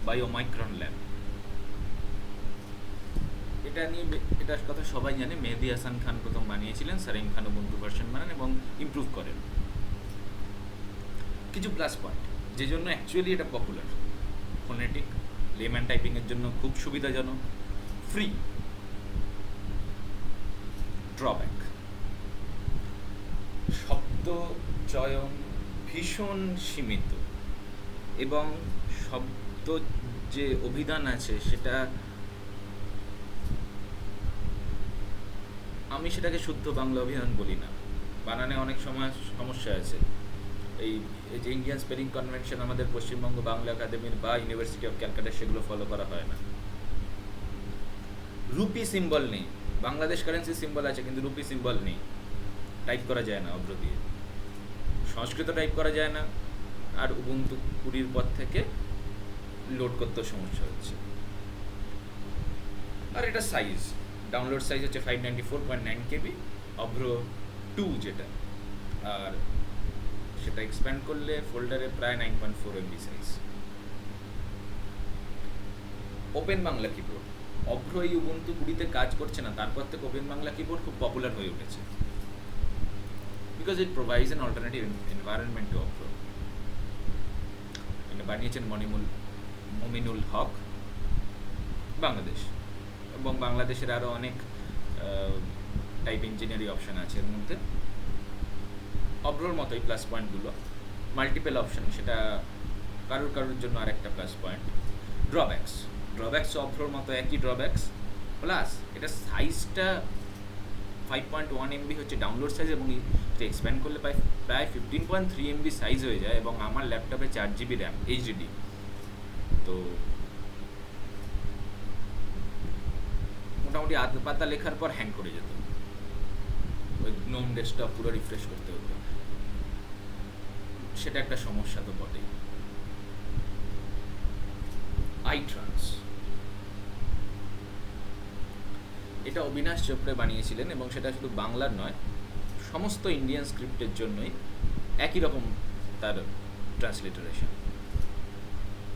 By ওমাইক্রন lab. এটা নিয়ে এটার কথা সবাই জানে, মেহেদি হাসান খান প্রথম বানিয়েছিলেন, সারিম খান উবুন্টু ভার্সন বানান এবং ইমপ্রুভ করেন। কিছু প্লাস পয়েন্ট যে জন্য অ্যাকচুয়ালি এটা পপুলার: ফোনেটিক, লেম্যান টাইপিংয়ের জন্য খুব সুবিধাজনক, ফ্রি। ড্রব্যাক: শব্দ চয়ন ভীষণ সীমিত এবং শব্দ যে অভিধান আছে সেটা, আমি সেটাকে শুদ্ধ বাংলা অভিধান বলি না, বানানে অনেক সময় সমস্যা আছে। এই এই যে ইন্ডিয়ান স্পেলিং কনভেনশন আমাদের পশ্চিমবঙ্গ বাংলা একাডেমির বা ইউনিভার্সিটি অফ ক্যালকাটা সেগুলো ফলো করা হয় না। রুপি সিম্বল নেই, বাংলাদেশ কারেন্সি সিম্বল আছে কিন্তু রুপি সিম্বল নেই, টাইপ করা যায় না অভ্র দিয়ে। সংস্কৃত টাইপ করা যায় না, আর উবুন্টু 20 পর থেকে লোড করতে সমস্যা হচ্ছে। আর এটা সাইজ, ডাউনলোড সাইজ হচ্ছে 594.9 কেবি, অভ্র 2 যেটা, আর সেটা এক্সপ্যান্ড করলে ফোল্ডারে প্রায় 9.4 MB size. Open Bangla keyboard, Avro এই উবুন্টু 20-তে কাজ করছে না, তারপর থেকে ওপেন বাংলা কিবোর্ড খুব পপুলার হয়ে উঠেছে, because it provides an alternative environment to Avro. এটা বানিয়েছেন মমিনুল হক, বাংলাদেশ, এবং বাংলাদেশের আরও অনেক টাইপ ইঞ্জিনিয়ারিং অপশান আছে এর মধ্যে। অভ্রর মতোই প্লাস পয়েন্টগুলো, মাল্টিপল অপশান, সেটা কারোর কারোর জন্য আর একটা প্লাস পয়েন্ট। ড্রব্যাকস অভ্রর মতো একই ড্রব্যাকস, প্লাস এটা সাইজটা 5.1 এমবি হচ্ছে ডাউনলোড সাইজ, এবং এটা এক্সপ্যান্ড করলে প্রায় 15.3 এমবি সাইজ হয়ে যায়, এবং আমার ল্যাপটপে 4 জিবি র্যাম এইচডিডি। তো মোটামুটি আধ পাতা লেখার পর হ্যাং করে যেত, ওই নোম ডেস্কটপ পুরো রিফ্রেশ করতে হতো, সেটা একটা সমস্যা তো বটেই। আইট্রান্স, এটা অবিনাশ চোপড়ে বানিয়েছিলেন, এবং সেটা শুধু বাংলার নয়, সমস্ত ইন্ডিয়ান স্ক্রিপ্টের জন্যই একই রকম তার ট্রান্সলিটারেশন।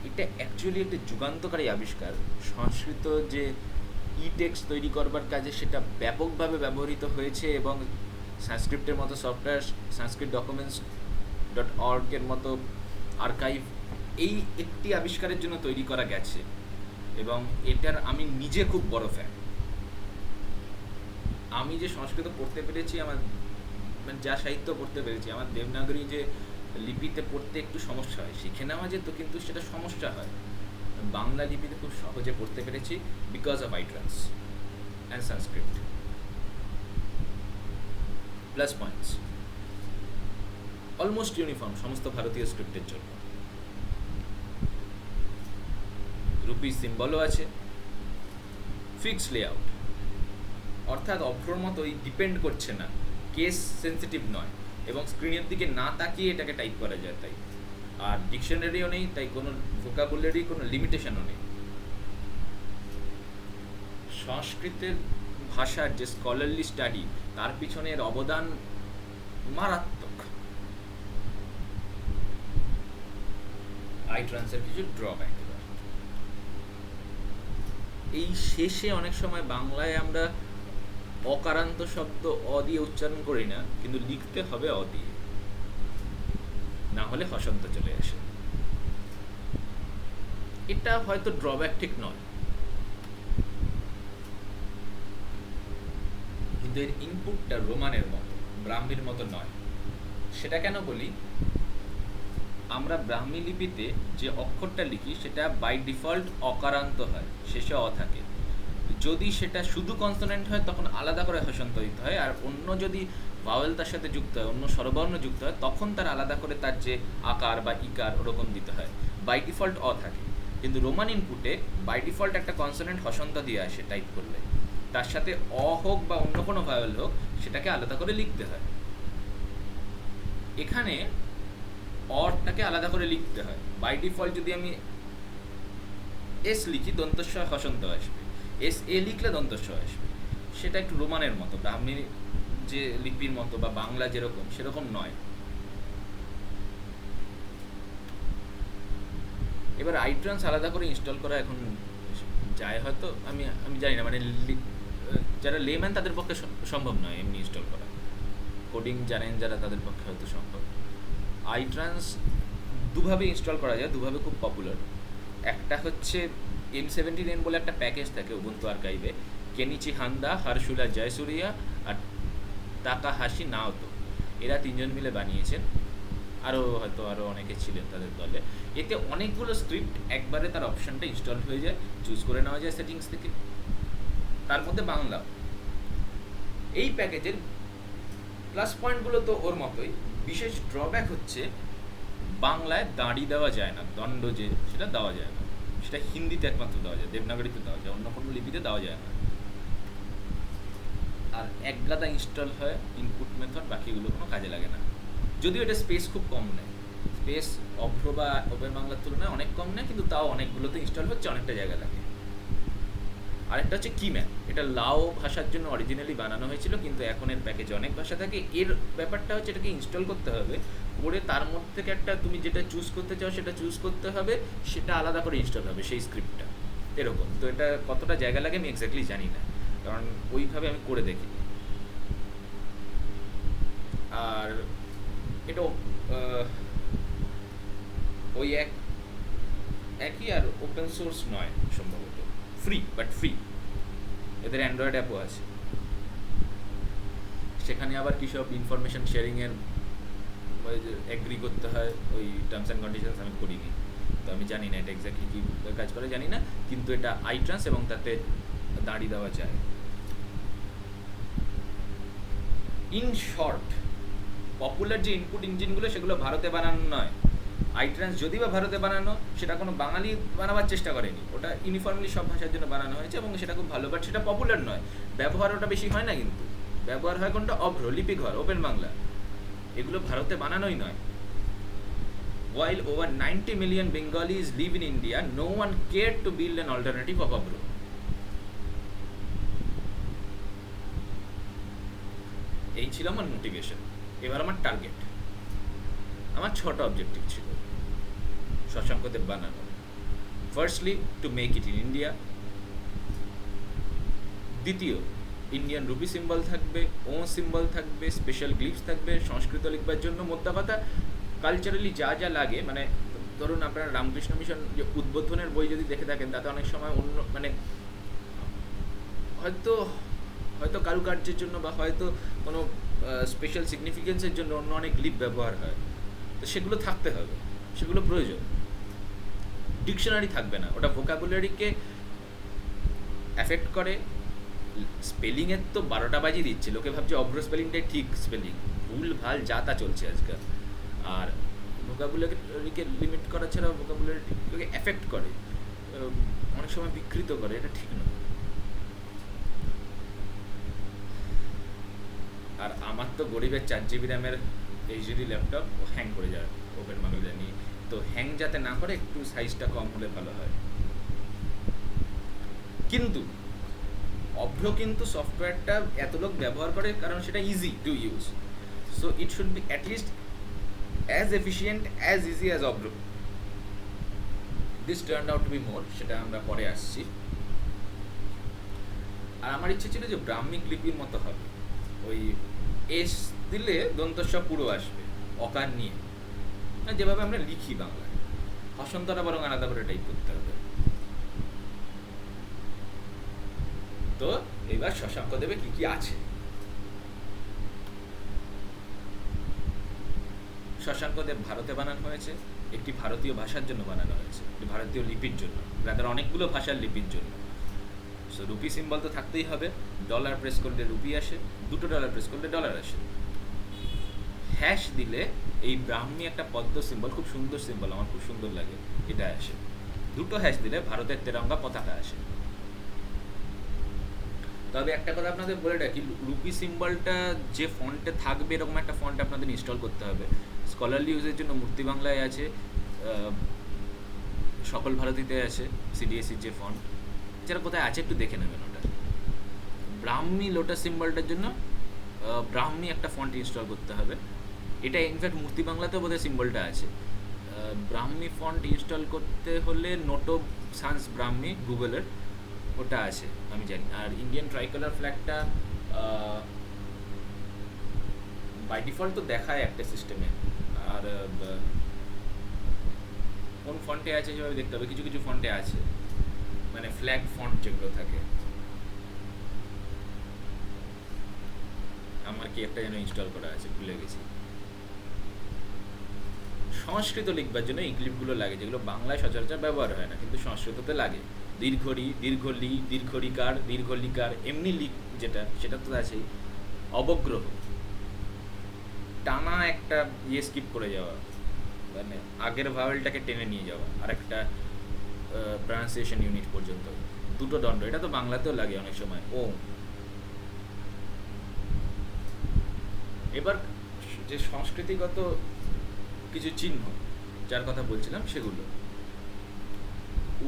এটা অ্যাকচুয়ালি একটা যুগান্তকারী আবিষ্কার। সংস্কৃত যে ই টেক্সট তৈরি করবার কাজে সেটা ব্যাপকভাবে ব্যবহৃত হয়েছে, এবং সংস্কৃতের মতো সফটওয়্যার, সংস্কৃত ডকুমেন্টস .org-এর মতো আর্কাইভ এই একটি আবিষ্কারের জন্য তৈরি করা গেছে, এবং এটার আমি নিজে খুব বড় ফ্যান। আমি যে সংস্কৃত পড়তে পেরেছি, আমার মানে যা সাহিত্য পড়তে পেরেছি, আমার দেবনাগরী যে লিপিতে পড়তে একটু সমস্যা হয়, শিখে নেওয়া যেত কিন্তু সেটা সমস্যা হয়। বাংলা লিপিতে খুব সহজে পড়তে পেরেছি because of ITRANS and Sanskrit. Plus points: almost uniform সমস্ত ভারতীয় স্ক্রিপ্টের জন্য, রুপি সিম্বলও আছে, ফিক্স লেআউট, অর্থাৎ অভ্রর মতোই ডিপেন্ড করছে না, কেস সেন্সিটিভ নয়, এবং স্ক্রিনের দিকে না তাকিয়ে এটাকে টাইপ করা যায় তাই। আর ডিকশনারিও নেই, তাই কোনো ভোকাবুলারি কোনো লিমিটেশনও নেই। সংস্কৃতের ভাষার যে স্কলারলি স্টাডি, তার পিছনের অবদান মারাত্মক। আইট্রান্সের কিছু ড্রব্যাক, এই শেষে অনেক সময় বাংলায় আমরা অকারান্ত শব্দ অ দিয়ে উচ্চারণ করি না, কিন্তু লিখতে হবে অ দিয়ে, না হলে হসন্ত চলে আসে। এটা হয়তো ড্রব্যাক ঠিক নয়, কিন্তু এর ইনপুটটা রোমানের মতো, ব্রাহ্মীর মতো নয়। সেটা কেন বলি, আমরা ব্রাহ্মী লিপিতে যে অক্ষরটা লিখি সেটা বাই ডিফল্ট অকারান্ত হয়, শেষে অ থাকে। যদি সেটা শুধু কনসোনেন্ট হয় তখন আলাদা করে হসন্ত দিতে হয়, আর অন্য যদি ভাওয়েল তার সাথে যুক্ত হয়, অন্য স্বরবর্ণ যুক্ত হয়, তখন তার আলাদা করে তার যে আকার বা ইকার ওরকম দিতে হয়। বাই ডিফল্ট অ থাকে, কিন্তু রোমান ইনপুটে বাই ডিফল্ট একটা কনসোনেন্ট হসন্ত দিয়ে আসে টাইপ করলে, তার সাথে অ হোক বা অন্য কোনো ভাওয়েল হোক, সেটাকে আলাদা করে লিখতে হয়। এখানে অটাকে আলাদা করে লিখতে হয়। বাই ডিফল্ট যদি আমি এস লিখি, দন্তস্ব হসন্ত আসবে, এস এ লিখলে দন্তস্ব আসবে। সেটা একটু রোমানের মতো, ব্রাহ্মী যে লিপির মতো বা বাংলা যেরকম সেরকম নয়। এবার আইট্রান্স আলাদা করে ইনস্টল করা এখন যায় হয়তো, আমি আমি জানি না, মানে যারা লেম্যান তাদের পক্ষে সম্ভব নয় এমনি ইনস্টল করা, কোডিং জানেন যারা তাদের পক্ষে হয়তো সম্ভব। আইট্রান্স দুভাবে ইনস্টল করা যায়, দুভাবে খুব পপুলার। একটা হচ্ছে M79 বলে একটা প্যাকেজ থাকে উবুন্টু আর্কাইভে, কেনিচি হান্দা, হারশুলা জয়সুরিয়া আর তাকাহাশি নাওতো, এরা তিনজন মিলে বানিয়েছেন, আরও অনেকে ছিলেন তাদের দলে। এতে অনেকগুলো স্ক্রিপ্ট একবারে তার অপশানটা ইনস্টল হয়ে যায়, চুজ করে নেওয়া যায় সেটিংস থেকে, তার মধ্যে বাংলা। এই প্যাকেজের প্লাস পয়েন্টগুলো তো ওর মতোই, বিশেষ ড্রব্যাক হচ্ছে বাংলায় দাঁড়ি দেওয়া যায় না, দণ্ড যে সেটা দেওয়া যায় না, সেটা হিন্দিতে একমাত্র দেওয়া যায়, দেবনাগরীতে দেওয়া যায়, অন্য কোনো লিপিতে দেওয়া যায় না। আর একগাদা ইনস্টল হয় ইনপুট মেথড, বাকিগুলো কোনো কাজে লাগে না, যদিও এটা স্পেস খুব কম নেয়, স্পেস অভ্র বা ওপেন বাংলার তুলনায় অনেক কম নেয়, কিন্তু তাও অনেকগুলোতে ইনস্টল হচ্ছে, অনেকটা জায়গা লাগে। আরেকটা হচ্ছে কিম্যান, এটা লাও ভাষার জন্য অরিজিনালি বানানো হয়েছিল, কিন্তু এখন এর প্যাকেজে অনেক ভাষা থাকে। এর ব্যাপারটা হচ্ছে এটাকে ইনস্টল করতে হবে, করে তার মধ্যে থেকে একটা তুমি যেটা চুজ করতে চাও সেটা চুজ করতে হবে, সেটা আলাদা করে ইনস্টল হবে সেই স্ক্রিপ্টটা, এরকম। তো এটা কতটা জায়গা লাগে আমি এক্স্যাক্টলি জানি না, কারণ ওইভাবে আমি করে দেখিনি। আর এটা ওই একই, আর ওপেন সোর্স নয় সম্ভবত, ফ্রি, বাট ফ্রি। এদের অ্যান্ড্রয়েড অ্যাপও আছে, সেখানে আবার কী সব ইনফরমেশন শেয়ারিংয়ের এগ্রি করতে হয়, ওই টার্মস অ্যান্ড কন্ডিশনস আমি করিনি, তো আমি জানি না এটা এক্স্যাক্টলি কী কাজ করে জানি না, কিন্তু এটা আইট্রান্স এবং তাতে দাঁড়ি দেওয়া যায়। ইন শর্ট, পপুলার যে ইনপুট ইঞ্জিনগুলো সেগুলো ভারতে বানানো নয়। আইট্রান্স যদি বা ভারতে বানানো, সেটা কোনো বাঙালি বানাবার চেষ্টা করেনি, ওটা ইউনিফর্মলি সব ভাষার জন্য বানানো হয়েছে এবং সেটা খুব ভালো, বাট সেটা পপুলার নয়, ব্যবহার ওটা বেশি হয় না, কিন্তু ব্যবহার হয় কোনটা, অভ্র, লিপিঘর, ওপেন বাংলা, এগুলো ভারতে বানানোই নয়। While over 90 million Bengalis live in India, no one cared to build an alternative of Abro. এই ছিল আমার মোটিভেশন। এবার আমার টার্গেট, আমার 6টা অবজেক্টিভ ছিল শশাঙ্কদেব বানানো। Firstly, to make it in India. দ্বিতীয়, ইন্ডিয়ান রুপি সিম্বল থাকবে, ও সিম্বল থাকবে, স্পেশাল গ্লিপস থাকবে, সংস্কৃত লিখবার জন্য মোদ্দা কথা কালচারালি যা যা লাগে, মানে ধরুন আপনারা রামকৃষ্ণ মিশন যে উদ্বোধনের বই যদি দেখে থাকেন, তাতে অনেক সময় অন্য মানে হয়তো হয়তো কারুকার্যের জন্য বা হয়তো কোনো স্পেশাল সিগনিফিকেন্সের জন্য অন্য অনেক গ্লিপ ব্যবহার হয়, তো সেগুলো থাকতে হবে, সেগুলো প্রয়োজন। ডিকশনারি থাকবে না, ওটা ভোকাবুলারিকে অ্যাফেক্ট করে। স্পেলিংয়ের তো 12টা বাজিয়ে দিচ্ছে, লোকে ভাবছে অভ্র স্পেলিংটাই ঠিক স্পেলিং, ভুল ভাল যা তা চলছে আজকাল। আর ভোকাবুলারিকে লিমিট করা ছাড়া ভোকাবুলারিকে অ্যাফেক্ট করে, অনেক সময় বিকৃত করে, এটা ঠিক নয়। আর আমার তো গরিবের 4 GB র্যামের এইচডি ল্যাপটপ, ও হ্যাং করে যায় ওপেন বাংলা নিয়ে, তো হ্যাং যাতে না করে একটু সাইজটা কম হলে ভালো হয়। কিন্তু অভ্র কিন্তু সফটওয়্যারটা এত লোক ব্যবহার করে কারণ সেটা easy to use, so it should be at least as efficient as easy as Avro. This turn out to be more, সেটা আমরা পরে আসছি। আর আমার ইচ্ছে ছিল যে ব্রাহ্মিক লিপির মতো হবে, ওই এস দিলে দন্তস্ব পুরো আসবে অকার নিয়ে, যেভাবে আমরা লিখি বাংলায়, হসন্তটা বরং আলাদা করে টাইপ করতে হবে। তো এবার শশাঙ্কদেবে কি কি আছে। শশাঙ্কদেব ভারতে বানানো হয়েছে, একটি ভারতীয় ভাষার জন্য বানানো হয়েছে, ভারতীয় লিপির জন্য, রাদার অনেকগুলো ভাষার লিপির জন্য। সো রুপি সিম্বল তো থাকতেই হবে, ডলার প্রেস করলে রুপি আসে, 2টো ডলার প্রেস করলে ডলার আসে। হ্যাশ দিলে এই ব্রাহ্মী একটা পদ্ম সিম্বল, খুব সুন্দর সিম্বল, আমার খুব সুন্দর লাগে, এটা আসে। 2টো হ্যাশ দিলে ভারতের তেরঙ্গা পতাকা আসে। তবে একটা কথা আপনাদের বলে রাখি, রুপি সিম্বলটা যে ফন্টে থাকবে এরকম একটা ফন্ট আপনাদের ইনস্টল করতে হবে। স্কলারলি ইউজের জন্য মূর্তি বাংলায় আছে, সকল ভারতীতে আছে, সিডিএসির যে ফন্ট, এছাড়া কোথায় আছে একটু দেখে নেবেন ওটা। ব্রাহ্মী লোটাস সিম্বলটার জন্য ব্রাহ্মী একটা ফন্ট ইনস্টল করতে হবে। এটা ইনফ্যাক্ট মূর্তি বাংলাতেও বোধহয় সিম্বলটা আছে, ব্রাহ্মী ফন্ট ইনস্টল করতে হলে নোটো সান্স ব্রাহ্মী গুগলের ওটা আছে আমি জানি। আর ইন্ডিয়ান ট্রাইকালার ফ্ল্যাগটা বাই ডিফল্ট তো দেখায় একটা সিস্টেমে, আর কোন ফন্টে আছে সেভাবে দেখতে হবে। কিছু কিছু ফন্টে আছে, মানে ফ্ল্যাগ ফন্ট যেগুলো থাকে। আমার কি একটা যেন ইনস্টল করা আছে, ভুলে গেছি। সংস্কৃত লিখবার জন্য এই ক্লিপগুলো লাগে, যেগুলো বাংলায় সচরাচর ব্যবহার হয় না, কিন্তু সংস্কৃততে লাগে। দীর্ঘরি, দীর্ঘলি, দীর্ঘলিকার, দীর্ঘলিকার, এমনি লিখ যেটা, সেটা তো আছেই। অবগ্রহ, টানা একটা স্কিপ করে যাওয়া, মানে আগের ভাওয়েলটাকে টেনে নিয়ে যাওয়া আর একটা প্রনাউন্সিয়েশন ইউনিট পর্যন্ত, দুটো দণ্ড। এটা তো বাংলাতেও লাগে অনেক সময়। ও এবার যে সংস্কৃতিগত কিছু চিহ্ন যার কথা বলছিলাম সেগুলো,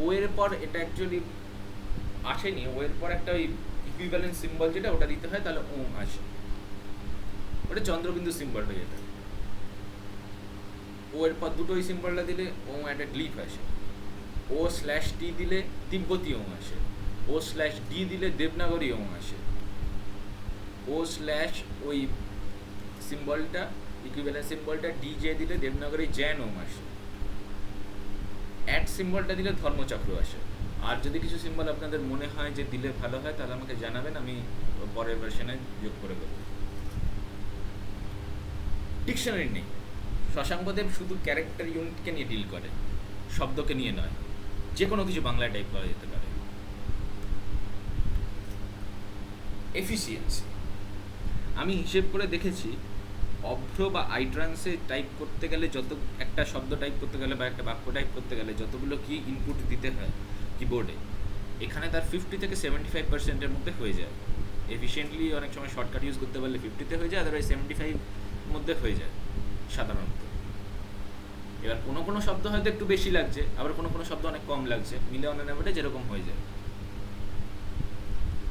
ও এর পর এটা অ্যাকচুয়ালি আসেনি, ও এর পর একটা ওই ইকুইভ্যালেন্ট সিম্বল যেটা, ওটা দিতে হয়, তাহলে ওম আসে। ওটা চন্দ্রবিন্দু সিম্বলটা যেটা, ও এর পর দুটো ওই সিম্বলটা দিলে ও একটা গ্লিফ আসে। ও স্ল্যাশ টি দিলে তিব্বতী ওম আসে। ও স্ল্যাশ ডি দিলে দেবনাগরী ওম আসে। ও স্ল্যাশ ওই সিম্বলটা, ইকুইভ্যালেন্ট সিম্বলটা ডিজে দিলে দেবনাগরী জ্যান ওম আসে। অ্যাট সিম্বলটা দিলে ধর্মচক্র আসে। আর যদি কিছু সিম্বল আপনাদের মনে হয় যে দিলে ভালো হয়, তাহলে আমাকে জানাবেন, আমি পরের ভার্সনে যোগ করে দেবো। ডিকশনারি নেই। শশাঙ্কদেব শুধু ক্যারেক্টার ইউনিটকে নিয়ে ডিল করে, শব্দকে নিয়ে নয়। যে কোনো কিছু বাংলায় টাইপ করা যেতে পারে। এফিসিয়েন্সি, আমি হিসেব করে দেখেছি, অভ্র বা আইট্রান্সে টাইপ করতে গেলে, যত একটা শব্দ টাইপ করতে গেলে বা একটা বাক্য টাইপ করতে গেলে যতগুলো কি ইনপুট দিতে হয় কিবোর্ডে, এখানে তার 50 থেকে 75%-এর মধ্যে হয়ে যায়। এফিসিয়েন্টলি অনেক সময় শর্টকাট ইউজ করতে পারলে 50-তে হয়ে যায়, আদারওয়াইজ 75 মধ্যে হয়ে যায় সাধারণত। এবার কোনো কোনো শব্দ হয়তো একটু বেশি লাগছে, আবার কোনো কোনো শব্দ অনেক কম লাগছে, মিলে অন অ্যাভারেজ যেরকম হয়ে যায়।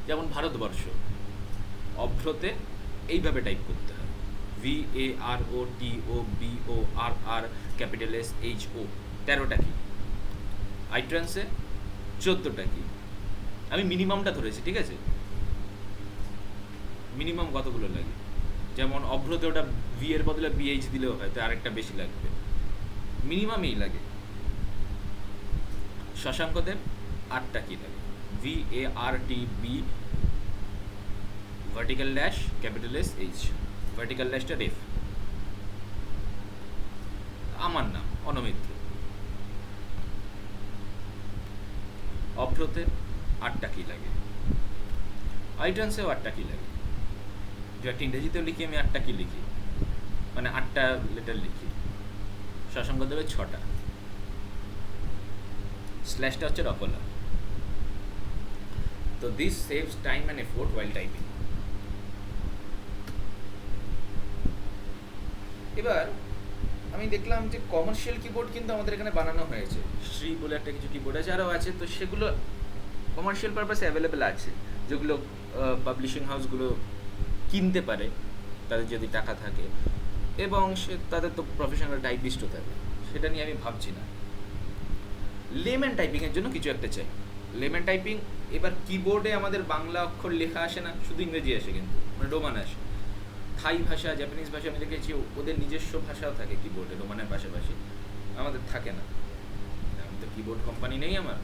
যেমন ভারতবর্ষ, অভ্রতে এইভাবে টাইপ করতে হয়, VAROTOBORR ক্যাপিটাল SHO, 13টা কি। আইট্রান্সে 14টা কি। আমি মিনিমামটা ধরেছি, ঠিক আছে? মিনিমাম কতগুলো লাগে? যেমন অভ্রতে ওটা ভি এর বদলে BH দিলেও হয়তো আরেকটা বেশি লাগবে, মিনিমাম এই লাগে। শশাঙ্কদের 8টা কি লাগে, VARTB vertical dash capital SH, vertical ড্যাশটা রেফ। আমার নাম অনমিত্র। অভ্রতে 8টা কি লাগে, আইট্রান্সেও 8টা কি লাগে। যে একটা ইংরেজিতেও লিখি আমি 8টা কি লিখি, মানে 8টা লেটার লিখি। শশাঙ্কদেবের 6টা। স্ল্যাশটা হচ্ছে রকলা। তো this saves time and effort while typing. এবার আমি দেখলাম যে কমার্শিয়াল কিবোর্ড কিন্তু আমাদের এখানে বানানো হয়েছে। শ্রী বলে একটা কিছু কিবোর্ড আছে, আরও আছে। তো সেগুলো কমার্শিয়াল পারপাসে অ্যাভেলেবেল আছে, যেগুলো পাবলিশিং হাউসগুলো কিনতে পারে তাদের যদি টাকা থাকে, এবং তাদের তো প্রফেশনাল টাইপিস্টও থাকে। সেটা নিয়ে আমি ভাবছি না। লেম্যান টাইপিংয়ের জন্য কিছু একটা চাই। লেম্যান টাইপিং, এবার কিবোর্ডে আমাদের বাংলা অক্ষর লেখা আসে না, শুধু ইংরেজি আসে, কিন্তু মানে রোমান আসে। থাই ভাষা, জাপানিজ ভাষা আমি দেখেছি ওদের নিজস্ব ভাষাও থাকে কিবোর্ডে, রোমানের পাশাপাশি। আমাদের থাকে না, আমি তো কিবোর্ড কোম্পানি নেই আমার।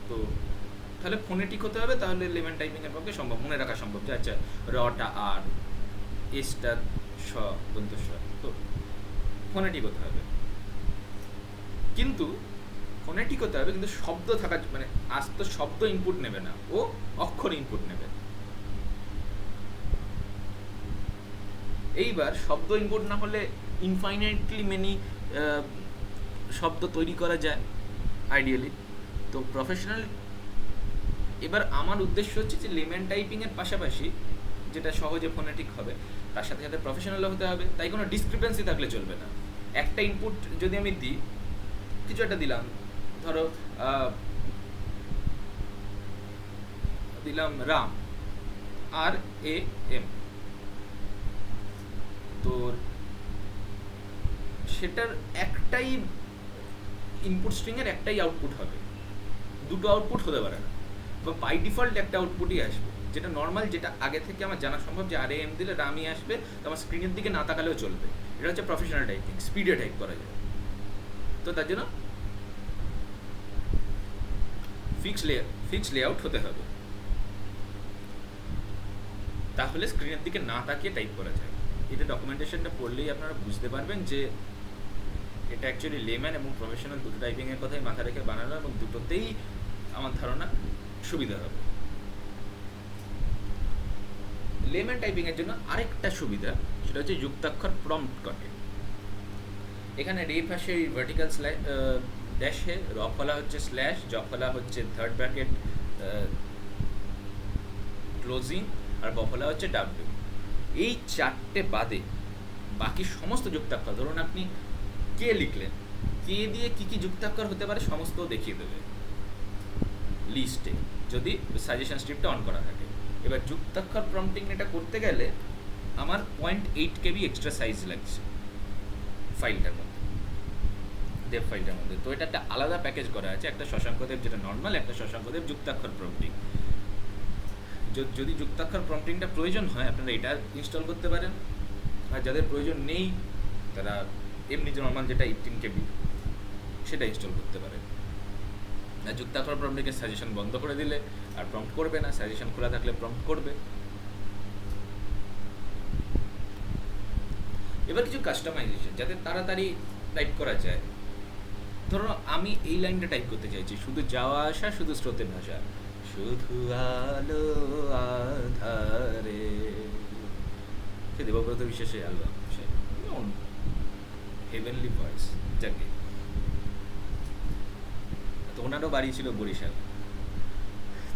তো তাহলে ফোনেটিক হতে হবে, তাহলে লেম্যান টাইপিংয়ের পক্ষে সম্ভব, মনে রাখা সম্ভব যে আচ্ছা রটা আর, এসটা স, দন্তস্ব, তো ফোনেটিক হতে হবে। কিন্তু ফোনেটিক হতে হবে, কিন্তু শব্দ থাকা, মানে আজ তো শব্দ ইনপুট নেবে না, ও অক্ষর ইনপুট নেবে। এইবার শব্দ ইনপুট না হলে ইনফাইনাইটলি মেনি শব্দ তৈরি করা যায় আইডিয়ালি। তো প্রফেশনাল, এবার আমার উদ্দেশ্য হচ্ছে যে লেম্যান টাইপিংয়ের পাশাপাশি যেটা সহজে ফোনেটিক হবে, তার সাথে সাথে প্রফেশনালও হতে হবে। তাই কোনো ডিসক্রিপেন্সি থাকলে চলবে না। একটা ইনপুট যদি আমি দিই, কিছু একটা দিলাম, ধরো দিলাম রাম, RAM, তো সেটার একটাই ইনপুট স্ট্রিংয়ের একটাই আউটপুট হবে, দুটো আউটপুট হতে পারে না, বা বাই ডিফল্ট একটা আউটপুটই আসবে, যেটা নর্মাল, যেটা আগে থেকে আমার জানা সম্ভব যে RAM দিলে রামই আসবে, তো আমার স্ক্রিনের দিকে না তাকালেও চলবে। এটা হচ্ছে প্রফেশনাল টাইপিং, স্পিডে টাইপ করা যায়। তো তার জন্য ফিক্স লেআউট হতে হবে, তাহলে স্ক্রিনের দিকে না তাকিয়ে টাইপ করা যায়। এটা ডকুমেন্টেশনটা পড়লেই আপনারা বুঝতে পারবেন যে এটা অ্যাকচুয়ালি লেম্যান এবং প্রফেশনাল দুটো টাইপিংয়ের কথাই মাথা রেখে বানানো, এবং দুটোতেই আমার ধারণা সুবিধা হবে। লেম্যান টাইপিংয়ের জন্য আরেকটা সুবিধা, সেটা হচ্ছে যুক্তাক্ষর প্রম্পট করে। এখানে রেফ আসে ভার্টিক্যাল ড্যাশে, রফলা হচ্ছে স্ল্যাশ, জফলা হচ্ছে থার্ড ব্র্যাকেট ক্লোজিং, আর বফলা হচ্ছে ডাব্লিউ। এই চারটে বাদে বাকি সমস্ত যুক্তাক্ষর, ধরুন আপনি কে লিখলেন, কে দিয়ে কী কী যুক্তাক্ষর হতে পারে সমস্ত দেখিয়ে দেবে লিস্টে, যদি সাজেশন স্ট্রিপটা অন করা থাকে। এবার যুক্তাক্ষর প্রম্পটিং এটা করতে গেলে আমার 0.8 KB এক্সট্রা সাইজ লাগছে ফাইলটার মধ্যে, দেব ফাইলটার মধ্যে। তো এটা একটা আলাদা প্যাকেজ করা আছে, একটা শশাঙ্কদেব যেটা নর্মাল, একটা শশাঙ্কদেব যুক্তাক্ষর প্রম্পটিং। যদি যুক্তাক্ষর প্রম্পটিংটা প্রয়োজন হয় আপনারা এটা ইনস্টল করতে পারেন, আর যাদের প্রয়োজন নেই তারা এমনি নর্মাল যেটা 18 KB সেটা ইনস্টল করতে পারেন। আর যুক্তাক্ষর প্রম্পটিংয়ের সাজেশন বন্ধ করে দিলে আর প্রম্পট করবে না, সাজেশন খোলা থাকলে প্রম্পট করবে। এবার কিছু কাস্টমাইজেশন যাতে তাড়াতাড়ি টাইপ করা যায়। ধরো আমি এই লাইনটা টাইপ করতে চাইছি, শুধু যাওয়া আসা, শুধু স্রোতের ভাষা, শুধু আলো আধারে, সে দেবব্রত বিশ্বাসের অ্যালবাম, হেভেনলি ভয়েস, যাকে তো ওনারও বাড়ি ছিল বরিশাল।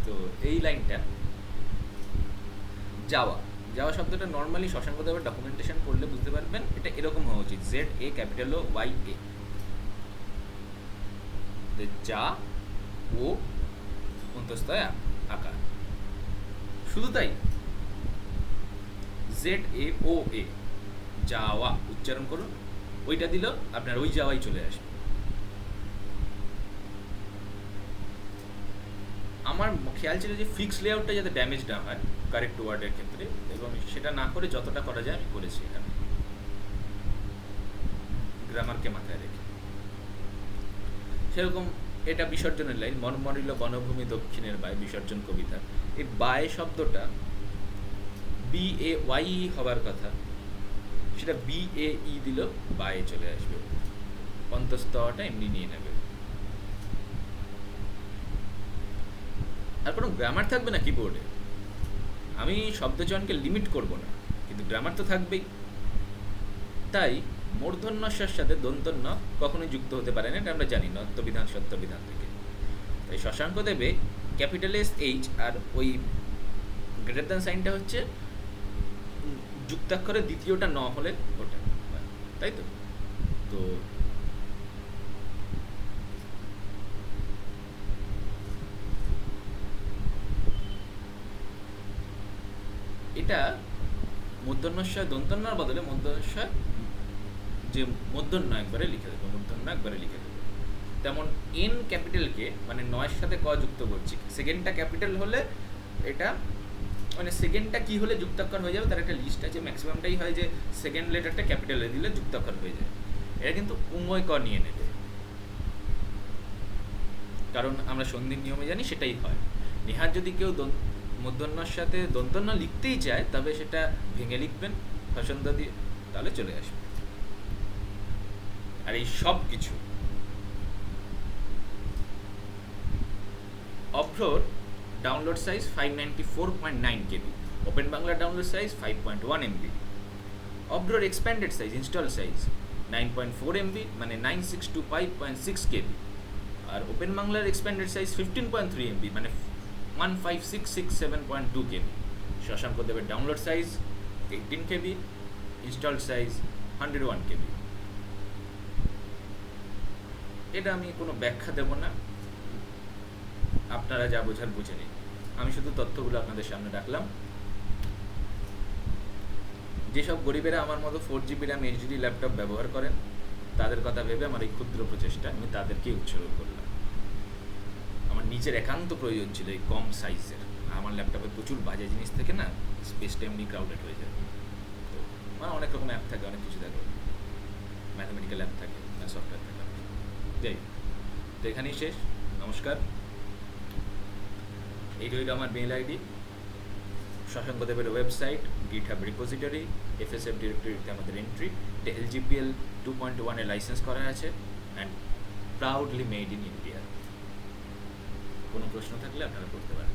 তো এই লাইনটা যাওয়া যাওয়া শব্দটা নর্মালি শশাঙ্কদেবের ডকুমেন্টেশন পড়লে বুঝতে পারবেন এটা এরকম হওয়া উচিত, ZA ক্যাপিটাল ও YA, যা ও অন্তস্তয় আকার, শুধু তাই, ZAOA যাওয়া উচ্চারণ করুন, ওইটা দিল আপনার ওই যাওয়াই চলে আসবে। আমার খেয়াল ছিল যে ফিক্স লেআউটটা যাতে ড্যামেজ না হয় কারেক্ট ওয়ার্ডের ক্ষেত্রে, এবং সেটা না করে যতটা করা যায় আমি করেছি এখানে, গ্রামারকে মাথায় রেখে। সেরকম এটা বিসর্জনের লাইন, মন মরিল বনভূমি দক্ষিণের বায়, বিসর্জন কবিতা। এই বায় শব্দটা BAYE হবার কথা, সেটা BAE দিল, বায়ে চলে আসবে, অন্তস্তটা এমনি নিয়ে নেবে, আর কোনো গ্রামার থাকবে না কিবোর্ডে। আমি শব্দচয়নকে লিমিট করব না, কিন্তু গ্রামার তো থাকবেই। তাই মূর্ধন্যস্যের সাথে দন্তন্য কখনোই যুক্ত হতে পারে না, এটা আমরা জানি নত্যবিধান সত্যবিধান থেকে। তাই শশাঙ্কদেবে ক্যাপিটাল SH আর ওই গ্রেটার দ্যান সাইনটা হচ্ছে যুক্তাক্ষরের দ্বিতীয়টা ন হলে ওটা, তাই তো। তো এটা মূর্ধন্যস্বয় দন্তন্যর বদলে মূর্ধন্যস্বয় যে মূর্ধন্য একবারে লিখে দেবে, মূর্ধন্য একবারে লিখে দেবে। তেমন N ক্যাপিটালকে মানে 9-এর সাথে ক যুক্ত করছি, সেকেন্ডটা ক্যাপিটাল হলে এটা মানে সেকেন্ডটা কি হলে যুক্তাক্ষর হয়ে যাবে তার একটা লিস্ট আছে, ম্যাক্সিমামটাই হয় যে সেকেন্ড লেটারটা ক্যাপিটালে দিলে যুক্তাক্ষর হয়ে যায়। এটা কিন্তু উময় ক নিয়ে নেবে, কারণ আমরা সন্ধির নিয়মে জানি সেটাই হয়। নেহাত যদি কেউ মূর্ধন্যর সাথে দন্তন্য লিখতেই চায় তবে সেটা ভেঙে লিখবেন হসন্ত দিয়ে, তাহলে চলে আসবে। আর এই সব কিছু অভ্রর download size 594.9 KB, open Bangla download size 5.1 MB, অভ্রর expanded size install size 9.4 MB মানে 9625.6 KB, আর ওপেন বাংলার এক্সপ্যান্ডেড সাইজ 15.3 MB মানে 15667.2 KB। শশাঙ্কদেবের download size 18 KB, install size 101 KB। এটা আমি কোনো ব্যাখ্যা দেব না, আপনারা যা বোঝার বুঝে নিন। আমি শুধু তথ্যগুলো আপনাদের সামনে রাখলাম। যেসব গরিবেরা আমার মতো 4GB RAM HDD ল্যাপটপ ব্যবহার করেন তাদের কথা ভেবে আমার এই ক্ষুদ্র প্রচেষ্টা আমি তাদেরকে উৎসর্গ করলাম। আমার নিজের একান্ত প্রয়োজন ছিল এই কম সাইজের, আমার ল্যাপটপে প্রচুর বাজে জিনিস থেকে না, স্পেসটা এমনি ক্রাউডেড হয়ে যায়। তো মানে অনেক রকম অ্যাপ থাকে, অনেক কিছু থাকে, ম্যাথামেটিক্যাল অ্যাপ থাকে, সফটওয়্যার থাকে, যাই হোক। তো এখানেই শেষ, নমস্কার। এই রইল আমার মেল আইডি, শশাঙ্ক দেবের ওয়েবসাইট, গিটহাব রিপোজিটরি, এফএসএফ ডিরেক্টরিতে আমাদের এন্ট্রি, এটা এলজিপিএল 2.1 লাইসেন্স করা আছে and proudly made in India. কোনো প্রশ্ন থাকলে আপনারা করতে পারেন।